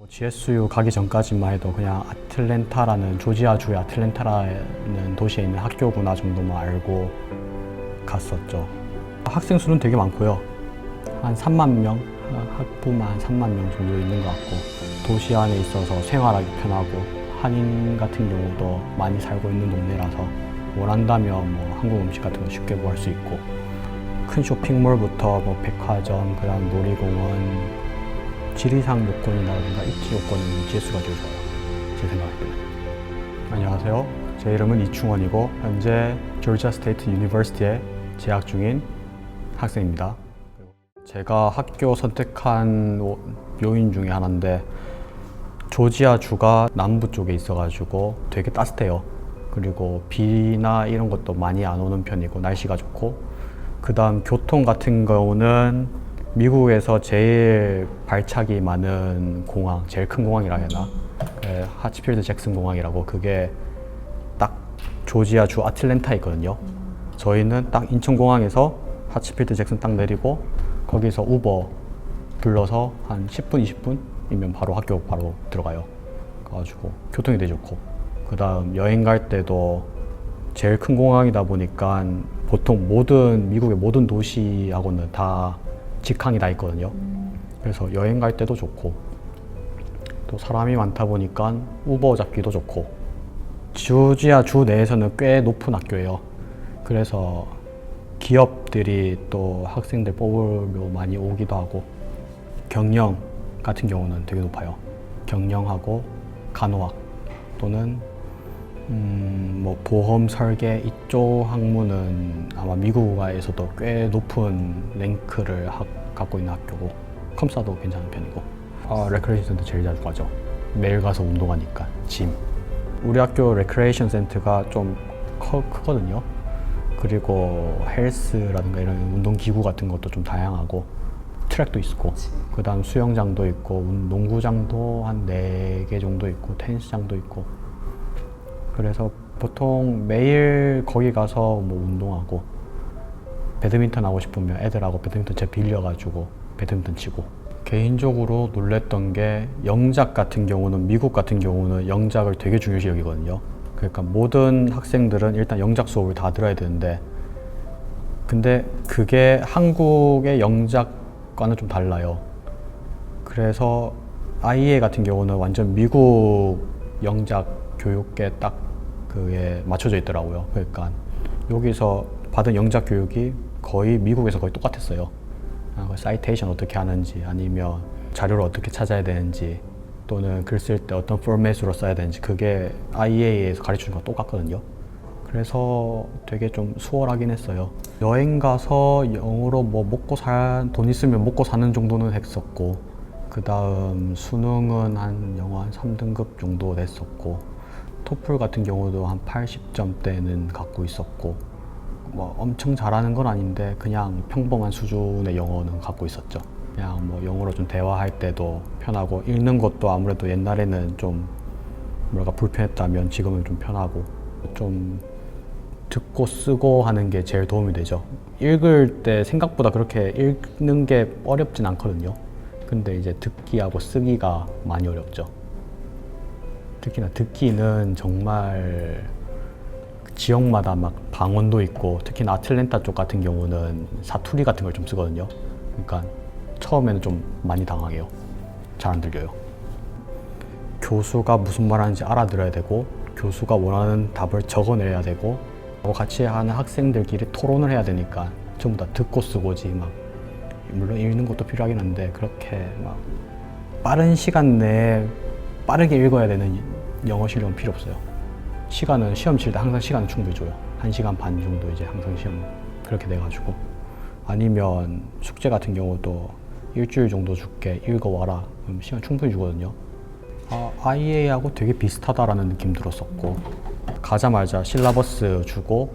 GSU 가기 전까지만 해도 그냥 아틀랜타라는 조지아주의 아틀랜타라는 도시에 있는 학교구나 정도만 알고 갔었죠. 학생 수는 되게 많고요. 한 3만 명, 학부만 한 3만 명 정도 있는 것 같고, 도시 안에 있어서 생활하기 편하고 한인 같은 경우도 많이 살고 있는 동네라서 원한다면 뭐 한국 음식 같은 거 쉽게 구할 수 있고, 큰 쇼핑몰부터 뭐 백화점, 그다음 놀이공원, 지리상 요건이라든가 입지 요건은 GSU가 제일 좋아요. 제 생각할 때는. 안녕하세요. 제 이름은 이충원이고 현재 조지아 스테이트 유니버시티에 재학 중인 학생입니다. 제가 학교 선택한 요인 중에 하나인데, 조지아주가 남부 쪽에 있어가지고 되게 따뜻해요. 그리고 비나 이런 것도 많이 안 오는 편이고 날씨가 좋고, 그 다음 교통 같은 경우는 미국에서 제일 발착이 많은 공항, 제일 큰 공항이라 해야 하나? 하치필드 잭슨 공항이라고, 그게 딱 조지아주 아틀랜타에 있거든요. 저희는 딱 인천공항에서 하치필드 잭슨 딱 내리고 거기서 우버 불러서 한 10분, 20분이면 바로 학교 바로 들어가요. 그래가지고 교통이 되게 좋고, 그 다음 여행 갈 때도 제일 큰 공항이다 보니까 보통 미국의 모든 도시하고는 다 직항이 다 있거든요. 그래서 여행 갈 때도 좋고, 또 사람이 많다 보니까 우버 잡기도 좋고, 조지아 주 내에서는 꽤 높은 학교예요. 그래서 기업들이 또 학생들 뽑으러 많이 오기도 하고, 경영 같은 경우는 되게 높아요. 경영하고 간호학 또는 뭐 보험 설계 이쪽 학문은 아마 미국에서도 꽤 높은 랭크를 갖고 있는 학교고, 컴사도 괜찮은 편이고, 레크레이션 센터 제일 자주 가죠. 매일 가서 운동하니까. 짐. 우리 학교 레크레이션 센터가 좀 크거든요. 그리고 헬스라든가 이런 운동기구 같은 것도 좀 다양하고, 트랙도 있고, 그 다음 수영장도 있고, 농구장도 한 4개 정도 있고, 테니스장도 있고. 그래서 보통 매일 거기 가서 뭐 운동하고, 배드민턴 하고 싶으면 애들하고 배드민턴 채 빌려가지고 배드민턴 치고. 개인적으로 놀랬던 게, 영작 같은 경우는, 미국 같은 경우는 영작을 되게 중요시 여기거든요. 그러니까 모든 학생들은 일단 영작 수업을 다 들어야 되는데, 근데 그게 한국의 영작과는 좀 달라요. 그래서 IEA 같은 경우는 완전 미국 영작 교육에 딱 그게 맞춰져 있더라고요. 그러니까 여기서 받은 영작 교육이 거의 미국에서 거의 똑같았어요. 사이테이션 어떻게 하는지, 아니면 자료를 어떻게 찾아야 되는지, 또는 글 쓸 때 어떤 포맷으로 써야 되는지, 그게 IEA에서 가르쳐준 거 똑같거든요. 그래서 되게 좀 수월하긴 했어요. 여행 가서 영어로 뭐 돈 있으면 먹고 사는 정도는 했었고, 그 다음 수능은 영어 한 3등급 정도 됐었고, 토플 같은 경우도 한 80점대는 갖고 있었고, 뭐 엄청 잘하는 건 아닌데 그냥 평범한 수준의 영어는 갖고 있었죠. 그냥 뭐 영어로 좀 대화할 때도 편하고, 읽는 것도 아무래도 옛날에는 좀 뭐랄까 불편했다면 지금은 좀 편하고, 좀 듣고 쓰고 하는 게 제일 도움이 되죠. 읽을 때 생각보다 그렇게 읽는 게 어렵진 않거든요. 근데 이제 듣기하고 쓰기가 많이 어렵죠. 특히나 듣기는 정말 지역마다 막 방언도 있고, 특히나 아틀랜타 쪽 같은 경우는 사투리 같은 걸 좀 쓰거든요. 그러니까 처음에는 좀 많이 당황해요. 잘 안 들려요. 교수가 무슨 말 하는지 알아들어야 되고, 교수가 원하는 답을 적어내야 되고, 같이 하는 학생들끼리 토론을 해야 되니까 전부 다 듣고 쓰고지, 막 물론 읽는 것도 필요하긴 한데 그렇게 막 빠른 시간 내에 빠르게 읽어야 되는 영어 실력은 필요 없어요. 시간은 시험 칠 때 항상 시간은 충분히 줘요. 1시간 반 정도 이제 항상 시험 그렇게 돼가지고, 아니면 숙제 같은 경우도 일주일 정도 줄게, 읽어와라. 그럼 시간 충분히 주거든요. IEA하고 되게 비슷하다라는 느낌 들었었고, 가자마자 실라버스 주고,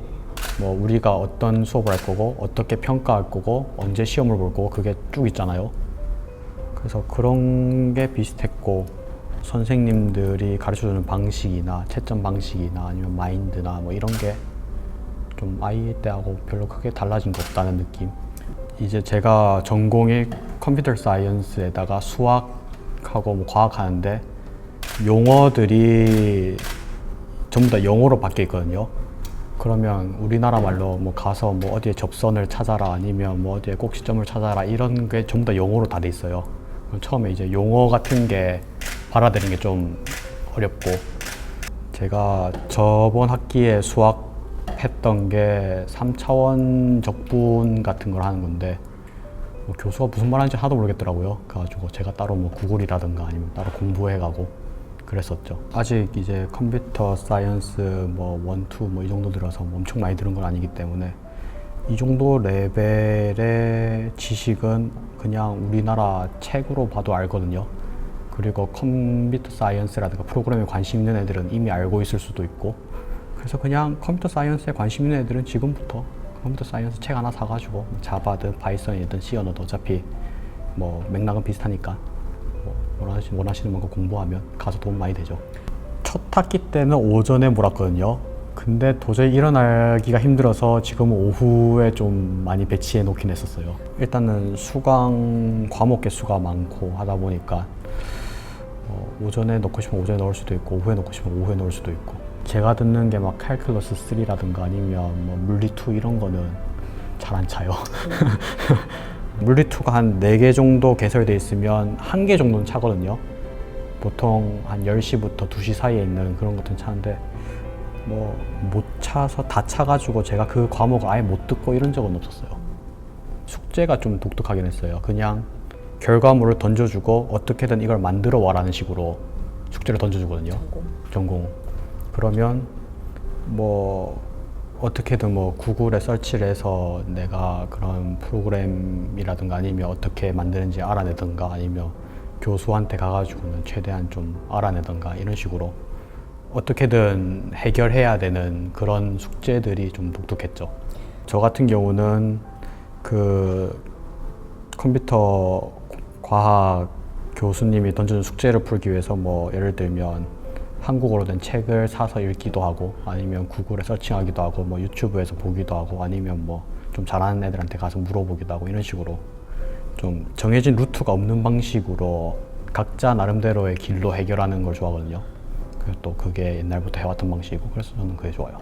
뭐 우리가 어떤 수업을 할 거고, 어떻게 평가할 거고, 언제 시험을 볼 거고, 그게 쭉 있잖아요. 그래서 그런 게 비슷했고, 선생님들이 가르쳐주는 방식이나 채점 방식이나 아니면 마인드나 뭐 이런 게 좀 IE 때하고 별로 크게 달라진 거 없다는 느낌. 이제 제가 전공이 컴퓨터 사이언스에다가 수학 피직하고 뭐 과학 하는데 용어들이 전부 다 영어로 바뀌어 있거든요. 그러면 우리나라 말로 뭐 가서 뭐 어디에 접선을 찾아라 아니면 뭐 어디에 꼭지점을 찾아라 이런 게 전부 다 영어로 다 돼 있어요. 그럼 처음에 이제 용어 같은 게 받아들이는 게 좀 어렵고, 제가 저번 학기에 수학했던 게 3차원 적분 같은 걸 하는 건데 뭐 교수가 무슨 말 하는지 하나도 모르겠더라고요. 그래가지고 제가 따로 뭐 구글이라든가 아니면 따로 공부해가고 그랬었죠. 아직 이제 컴퓨터 사이언스 뭐 1, 2 뭐 이 정도 들어서 뭐 엄청 많이 들은 건 아니기 때문에 이 정도 레벨의 지식은 그냥 우리나라 책으로 봐도 알거든요. 그리고 컴퓨터 사이언스라든가 프로그램에 관심 있는 애들은 이미 알고 있을 수도 있고, 그래서 그냥 컴퓨터 사이언스에 관심 있는 애들은 지금부터 컴퓨터 사이언스 책 하나 사가지고 자바든 파이썬이든 C 언어도 어차피 뭐 맥락은 비슷하니까 원하시는 만큼 공부하면 가서 도움 많이 되죠. 첫 학기 때는 오전에 몰았거든요. 근데 도저히 일어나기가 힘들어서 지금은 오후에 좀 많이 배치해 놓긴 했었어요. 일단은 수강 과목 개수가 많고 하다 보니까 오전에 넣고 싶으면 오전에 넣을 수도 있고 오후에 넣고 싶으면 오후에 넣을 수도 있고, 제가 듣는 게 막 칼큘러스 3라든가 아니면 뭐 물리 2 이런 거는 잘 안 차요. 물리 2가 한 4개 정도 개설돼 있으면 1개 정도는 차거든요. 보통 한 10시부터 2시 사이에 있는 그런 것들은 차는데 뭐 못 차서 다 차가지고 제가 그 과목을 아예 못 듣고 이런 적은 없었어요. 숙제가 좀 독특하긴 했어요. 그냥 결과물을 던져주고 어떻게든 이걸 만들어 와라는 식으로 숙제를 던져주거든요. 전공. 그러면 뭐 어떻게든 뭐 구글에 서치를 해서 내가 그런 프로그램이라든가 아니면 어떻게 만드는지 알아내든가 아니면 교수한테 가가지고는 최대한 좀 알아내든가 이런 식으로 어떻게든 해결해야 되는 그런 숙제들이 좀 독특했죠. 저 같은 경우는 그 컴퓨터 과학 교수님이 던져준 숙제를 풀기 위해서 뭐 예를 들면 한국어로 된 책을 사서 읽기도 하고 아니면 구글에 서칭하기도 하고 뭐 유튜브에서 보기도 하고 아니면 뭐 좀 잘하는 애들한테 가서 물어보기도 하고 이런 식으로 좀 정해진 루트가 없는 방식으로 각자 나름대로의 길로 해결하는 걸 좋아하거든요. 그리고 또 그게 옛날부터 해왔던 방식이고 그래서 저는 그게 좋아요.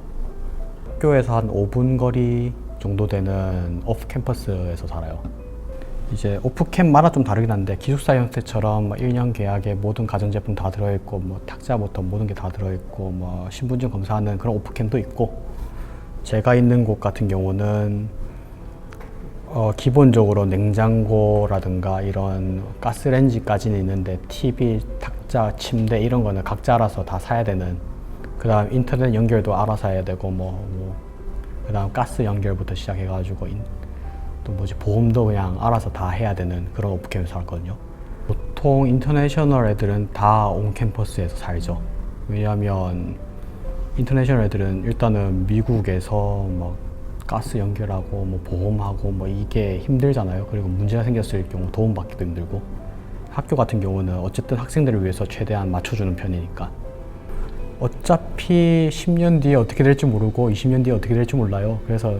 학교에서 한 5분 거리 정도 되는 오프 캠퍼스에서 살아요. 이제 오프캠마다 좀 다르긴 한데 기숙사 형태처럼 1년 계약에 모든 가전제품 다 들어있고 뭐 탁자부터 모든 게 다 들어있고 뭐 신분증 검사하는 그런 오프캠도 있고, 제가 있는 곳 같은 경우는 기본적으로 냉장고라든가 이런 가스레인지까지는 있는데 TV, 탁자, 침대 이런 거는 각자 알아서 다 사야 되는, 그 다음 인터넷 연결도 알아서 해야 되고 그 다음 가스 연결부터 시작해가지고 또 뭐지 보험도 그냥 알아서 다 해야 되는 그런 오프캠에서 살거든요. 보통 인터내셔널 애들은 다 온 캠퍼스에서 살죠. 왜냐하면 인터내셔널 애들은 일단은 미국에서 막 가스 연결하고 뭐 보험하고 뭐 이게 힘들잖아요. 그리고 문제가 생겼을 경우 도움받기도 힘들고, 학교 같은 경우는 어쨌든 학생들을 위해서 최대한 맞춰주는 편이니까 어차피 10년 뒤에 어떻게 될지 모르고 20년 뒤에 어떻게 될지 몰라요. 그래서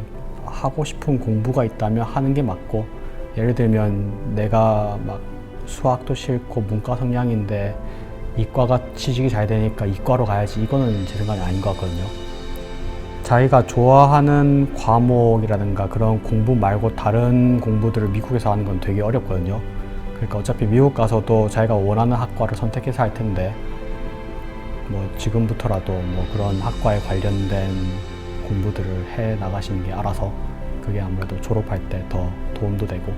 하고 싶은 공부가 있다면 하는 게 맞고, 예를 들면 내가 막 수학도 싫고 문과 성향인데 이과가 취직이 잘 되니까 이과로 가야지, 이거는 제 생각이 아닌 것 같거든요. 자기가 좋아하는 과목이라든가 그런 공부 말고 다른 공부들을 미국에서 하는 건 되게 어렵거든요. 그러니까 어차피 미국 가서도 자기가 원하는 학과를 선택해서 할 텐데 뭐 지금부터라도 뭐 그런 학과에 관련된 공부들을 해 나가시는 게 알아서 그게 아무래도 졸업할 때 더 도움도 되고,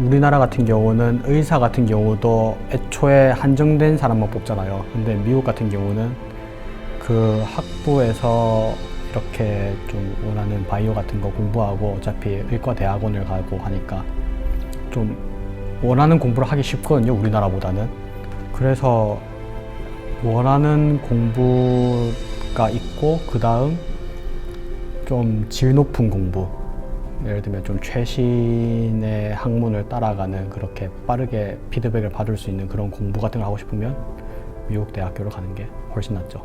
우리나라 같은 경우는 의사 같은 경우도 애초에 한정된 사람만 뽑잖아요. 근데 미국 같은 경우는 그 학부에서 이렇게 좀 원하는 바이오 같은 거 공부하고 어차피 의과 대학원을 가고 하니까 좀 원하는 공부를 하기 쉽거든요, 우리나라보다는. 그래서 원하는 공부가 있고 그 다음 좀 질 높은 공부, 예를 들면 좀 최신의 학문을 따라가는, 그렇게 빠르게 피드백을 받을 수 있는 그런 공부 같은 걸 하고 싶으면 미국 대학교를 가는 게 훨씬 낫죠.